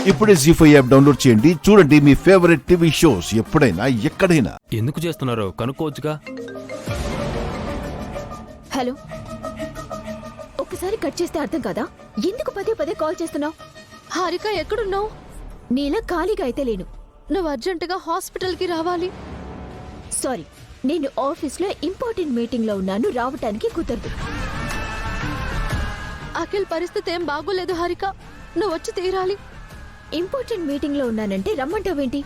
ఇప్పుడే జీ5 app download చేయండి. చూడండి మీ ఫేవరెట్ టీవీ షోస్ ఎప్పుడైనా ఎక్కడైనా. ఎందుకు చేస్తున్నారో కనుక్కోవచ్చుగా. హలో, ఒక్కసారి కట్ చేస్తే అర్థం కదా? ఎందుకు పదే పదే కాల్ చేస్తున్నావు? హారిక ఎక్కడున్నావు? నీలా ఖాళీగా అయితే లేను. నువ్వు అర్జెంటుగా హాస్పిటల్కి రావాలి. సారీ, నేను ఆఫీస్లో ఇంపార్టెంట్ మీటింగ్లో ఉన్నాను, రావటానికి కుదరదు. అఖిల్ పరిస్థితి ఏం బాగోలేదు హారిక, నువ్వు వచ్చి తీరాలి. ఇంపార్టెంట్ మీటింగ్లో ఉన్నానంటే రమ్మంటావేంటి?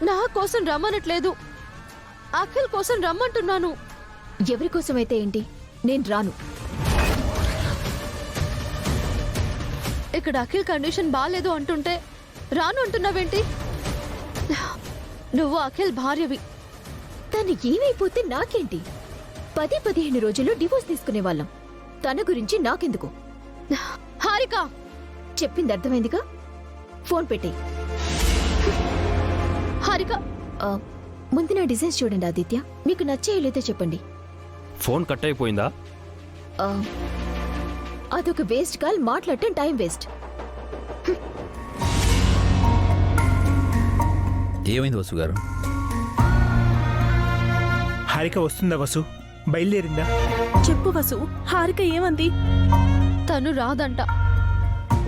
నా కోసం రమ్మనట్లేదు, అఖిల్ కోసం రమ్మంటున్నాను. ఎవరి కోసమైతే ఏంటి, నేను రాను. ఇక్కడ అఖిల్ కండిషన్ బాలేదు అంటుంటే రాను అంటున్నావేంటి? నువ్వు అఖిల్ భార్యవి. తను ఏమైపోతే నాకేంటి? 10-15 రోజుల్లో డివోర్స్ తీసుకునే వాళ్ళం. తన గురించి నాకెందుకు? హారిక, చెప్పింది అర్థమైందిగా? ఫోన్ పెట్టేయ్. హారిక, ముందు నా డిజైన్స్ చూడండి ఆదిత్య, మీకు నచ్చేయలేదో చెప్పండి. ఫోన్ కట్ అయిపోయిందా? ఆ, అదొక వేస్ట్ కాల్, మాట్లాడటం టైం వేస్ట్. ఏమైంది వసు గారు? హారిక వస్తుందా వసు? బయలుదేరిందా? చెప్పు వసు, హారిక ఏమంది? తను రాదంట,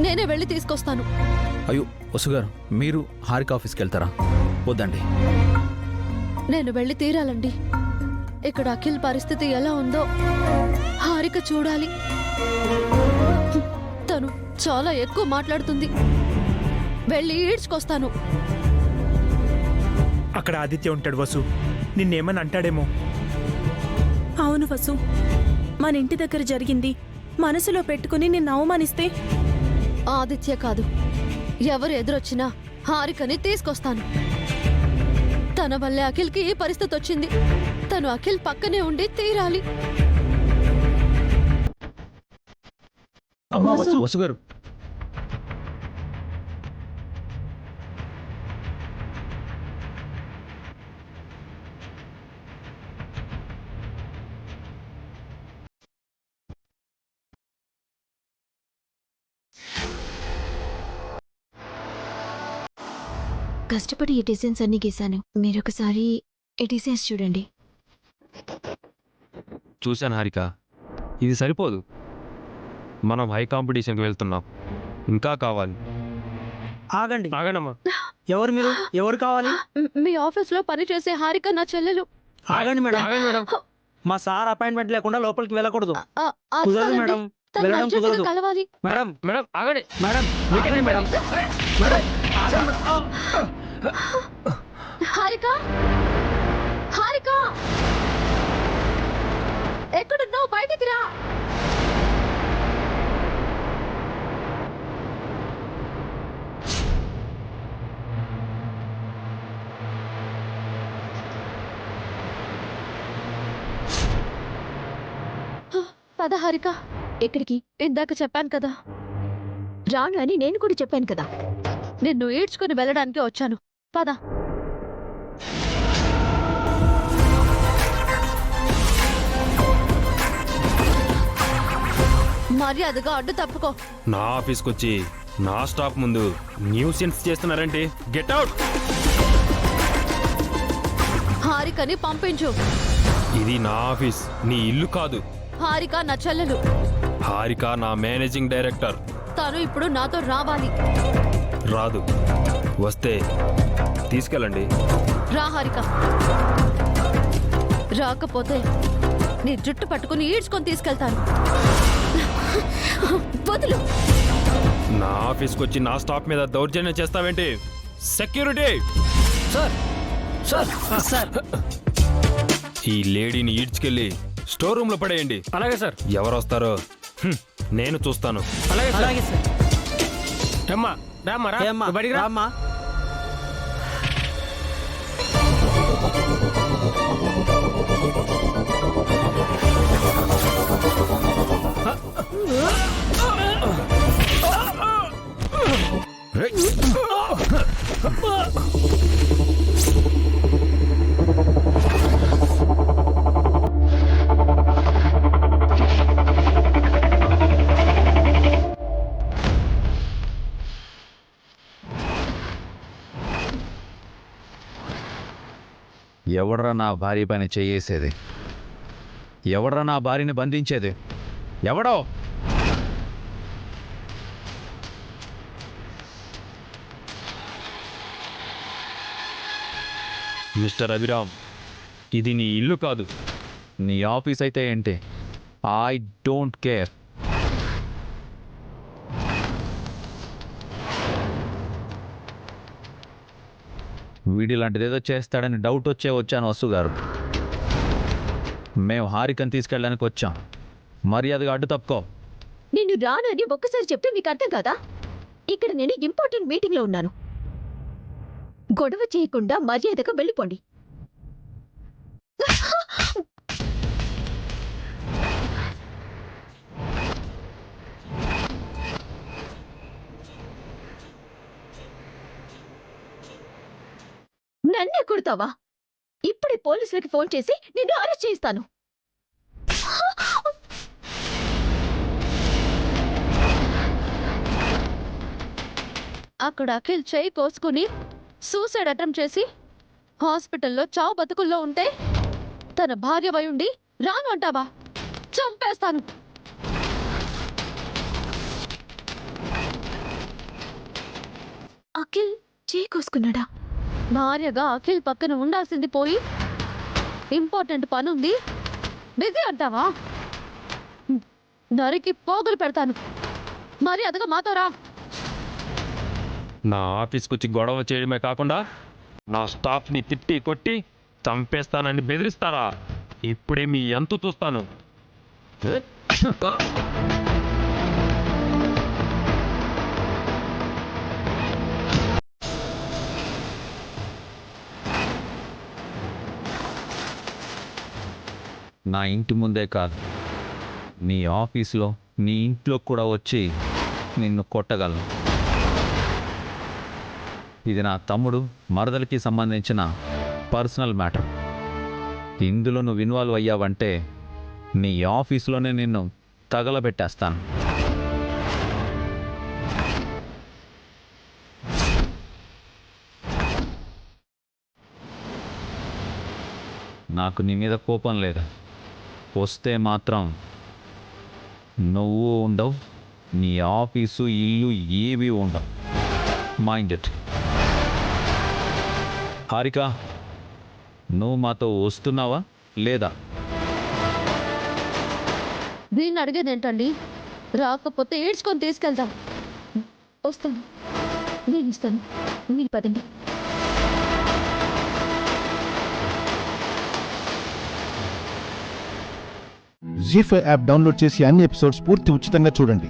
నేనే వెళ్ళి తీసుకొస్తాను. అయ్యో వసు గారు, మీరు హారిక ఆఫీస్కి వెళ్తారా? వద్దండి. నేను వెళ్ళి తీరాలండి. ఇక్కడ అఖిల్ పరిస్థితి ఎలా ఉందో హారిక చూడాలి. తను చాలా ఎక్కువ మాట్లాడుతుంది, వెళ్ళి ఈడ్చుకొస్తాను. అక్కడ ఆదిత్య ఉంటాడు వసు, నిన్నేమని అంటాడేమో. అవును వసు, మన ఇంటి దగ్గర జరిగింది మనసులో పెట్టుకుని నిన్ను అవమానిస్తే? ఆదిత్య కాదు, ఎవరు ఎదురొచ్చినా హారికని తీసుకొస్తాను. తన వల్లే అఖిల్కి ఈ పరిస్థితి వచ్చింది. తను అఖిల్ పక్కనే ఉండి తీరాలి. వసు గారు, కష్టపడి ఈ డిజైన్స్ అన్ని గీశాను, మీరొకసారి ఈ డిజైన్స్ చూడండి. చూశాను హారిక, ఇది సరిపోదు. మనం హై కాంపిటీషన్కి వెళ్తున్నాం, ఇంకా కావాలి. ఆగండి, ఆగండమ్మా. ఎవరు మీరు? ఎవరు కావాలి? మీ ఆఫీస్లో పనిచేసే హారిక నా చెల్లెలు. ఆగండి మేడం, ఆగండి మేడం. మా సార్ అపాయింట్మెంట్ లేకుండా లోపలికి వెళ్ళకూడదు. అది కుదరదు కాదండి, మేడం, తను వెళ్ళడం అర్జెంటుగా కుదరదు. కలవాలి. మేడం, మేడం ఆగండి. మేడం ఆగండి మేడం. మేడం ఆగండి. హారిక, హారిక, ఎక్కడున్నావు? బయటికి రా. పద హారిక. ఎక్కడికి? ఇందాక చెప్పాను కదా, రాను అని నేను కూడా చెప్పాను కదా. నిన్ను ఈడ్చుకుని వెళ్ళడానికి వచ్చాను. పద. మర్యాదగా అడ్డు తప్పుకో. నా ఆఫీస్కి వచ్చి నా స్టాఫ్ ముందు న్యూసెన్స్ చేస్తున్నారంటే గెట్ అవుట్. హారికని పంపించు. ఇది నా ఆఫీస్, నీ ఇల్లు కాదు. హారిక నా చెల్లెలు. హారిక నా మేనేజింగ్ డైరెక్టర్. తను ఇప్పుడు నాతో రావాలి. రాదు. వస్తే తీసుకెళ్ళండి. రా హారిక. రాకపోతే నీ జుట్టు పట్టుకుని ఈడ్చుకొని తీసుకెళ్తాను. వదులు. నా ఆఫీస్కి వచ్చి నా స్టాఫ్ మీద దౌర్జన్యం చేస్తావేంటి? సెక్యూరిటీ! Sir, sir, sir. ఈ లేడీని ఈడ్చుకెళ్ళి స్టోర్ రూమ్ లో పడేయండి. అలాగే సార్. ఎవరు వస్తారో నేను చూస్తాను. అలాగే సార్. అలాగే సార్. అమ్మా రామ్మా, రా. ఏమ్మా, బయటికి రా. రామ్మా. ఎవడరా నా భార్య పైన చేయేసేది? ఎవడరా నా భార్యని బంధించేది? ఎవడో? మిస్టర్ అభిరామ్, ఇది నీ ఇల్లు కాదు. నీ ఆఫీస్ అయితే ఏంటి? I don't care. వీడి లాంటిదేదో చేస్తాడని డౌట్ వచ్చాను వసు గారు. మేము హారికని తీసుకెళ్ళడానికి వచ్చాం. మర్యాదగా అడ్డు తప్పుకో. నేను రాను అని ఒక్కసారి చెప్తే మీకు అర్థం కాదా? ఇక్కడ నేను ఇంపార్టెంట్ మీటింగ్లో ఉన్నాను. గొడవ చేయకుండా మర్యాదగా వెళ్ళిపోండి. నన్నే కొడతావా? ఇప్పుడే పోలీసులకి ఫోన్ చేసి నిన్ను అరెస్ట్ చేయిస్తాను. అక్కడ అఖిల్ చేయి కోసుకుని సూసైడ్ అటెంప్ట్ చేసి హాస్పిటల్లో చావు బతుకుల్లో ఉంటే తన భార్య వై ఉండి రాను అంటావా? చంపేస్తాను. అఖిల్ కోసుకున్నాడా? భార్యగా అఖిల్ పక్కన ఉండాల్సింది పోయి ఇంపార్టెంట్ పని ఉంది బిజీ అంటావా? నరికి పోగులు పెడతాను. మరి అదగా మాతో రా. నా ఆఫీస్కి వచ్చి గొడవ చేయడమే కాకుండా నా స్టాఫ్ని తిట్టి కొట్టి చంపేస్తానని బెదిరిస్తారా? ఇప్పుడే మీ ఎంత చూస్తాను. నా ఇంటి ముందే కాదు, నీ ఆఫీస్లో, నీ ఇంట్లో కూడా వచ్చి నిన్ను కొట్టగలను. ఇది నా తమ్ముడు మరదలికి సంబంధించిన పర్సనల్ మ్యాటర్. ఇందులో నువ్వు ఇన్వాల్వ్ అయ్యావంటే నీ ఆఫీస్లోనే నిన్ను తగలబెట్టేస్తాను. నాకు నీ మీద కోపం లేదు. వస్తే మాత్రం నువ్వు ఉండవు, నీ ఆఫీసు ఇల్లు ఏవి ఉండవు. Mind it. హారిక, నువ్వు మాతో వస్తున్నావా లేదా? దీన్ని అడిగేది ఏంటండి? రాకపోతే ఏడ్చుకొని తీసుకెళ్తాం. వస్తాను, నేను ఇస్తాను, మీరు పదండి. జీ5 యాప్ డౌన్లోడ్ చేసి అన్ని ఎపిసోడ్స్ పూర్తి ఉచితంగా చూడండి.